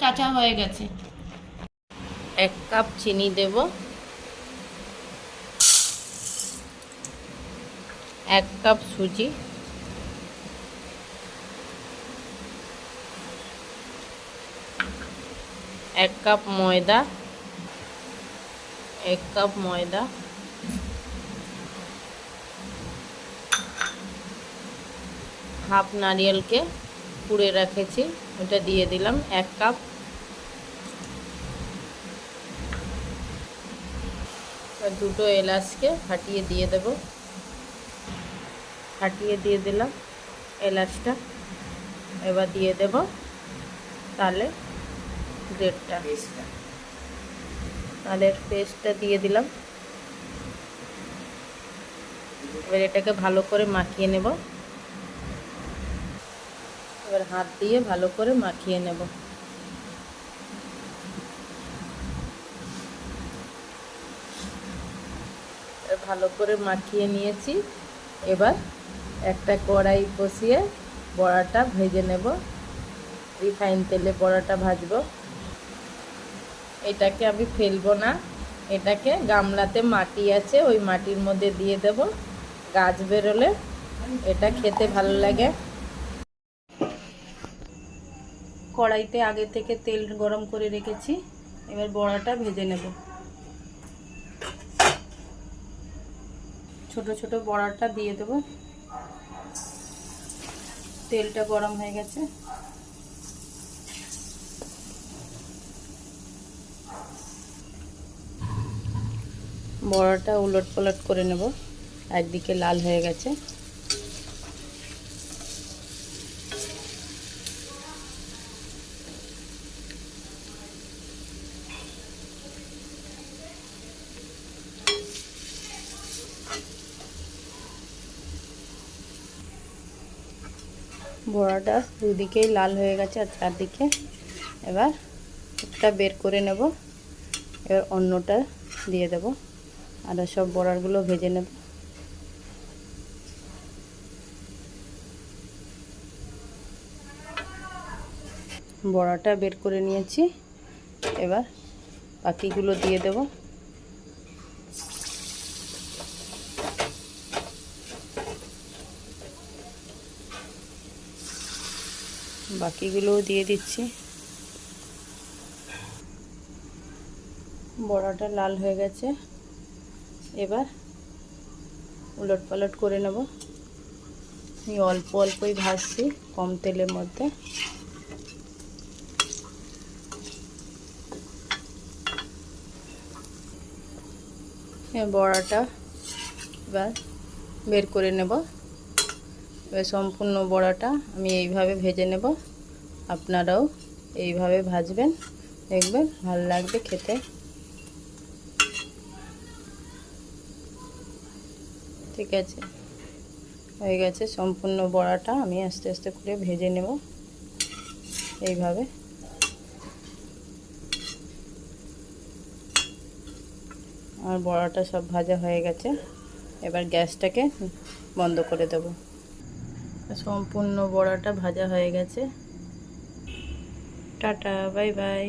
চাচা হয়ে গেছে। 1 কাপ চিনি দেব, 1 কাপ সুজি, 1 কাপ ময়দা, 1 কাপ ময়দা, হাফ নারিয়েলকে কুড়ে রেখেছি ওটা দিয়ে দিলাম 1 কাপ। দুটো এলাচকে ফাটিয়ে দিয়ে দেব, ফাটিয়ে দিয়ে দিলাম এলাচটা। এবার দিয়ে দেব তালের গ্রেটটা, তালের পেস্টটা দিয়ে দিলাম। এবার এটাকে ভালো করে মাখিয়ে নেব। এবার হাত দিয়ে ভালো করে মাখিয়ে নেব। ভালো করে মাখিয়ে নিয়েছি। এবার একটা কড়াই বসিয়ে বড়াটা ভেজে নেব। রিফাইন তেলে বড়াটা ভাজবো। এটাকে আমি ফেলবো না, এটাকে গামলাতে মাটি আছে ওই মাটির মধ্যে দিয়ে দেব। গাছ বেরোলে এটা খেতে ভালো লাগে। কড়াইতে আগে থেকে তেল গরম করে রেখেছি। এবার বড়াটা ভেজে নেব। ছোট ছোট বড়াটা দিয়ে দেব। তেলটা গরম হয়ে গেছে। বড়াটা উলট পালট করে নেব। একদিকে লাল হয়ে গেছে। বড়াটা দুদিকেই লাল হয়ে গেছে আর চারদিকে। এবার একটা বের করে নেব। এবার অন্যটা দিয়ে দেব আর সব বড়াগুলো ভেজে নেব। বড়াটা বের করে নিয়েছি। এবার বাকিগুলো দিয়ে দেব। বাকিগুলোও দিয়ে দিচ্ছি। বড়াটা লাল হয়ে গেছে। এবার উলট পালট করে নেব। আমি অল্প অল্পই ভাজছি কম তেলের মধ্যে। বড়াটা এবার বের করে নেব। এবার সম্পূর্ণ বড়াটা আমি এইভাবে ভেজে নেব। আপনারাও এইভাবে ভাজবেন, দেখবেন ভালো লাগবে খেতে। ঠিক আছে, হয়ে গেছে সম্পূর্ণ বড়াটা। আমি আস্তে আস্তে করে ভেজে নেব এইভাবে। আর বড়াটা সব ভাজা হয়ে গেছে। এবার গ্যাসটাকে বন্ধ করে দেব। সম্পূর্ণ বড়াটা ভাজা হয়ে গেছে। Tata, bye bye.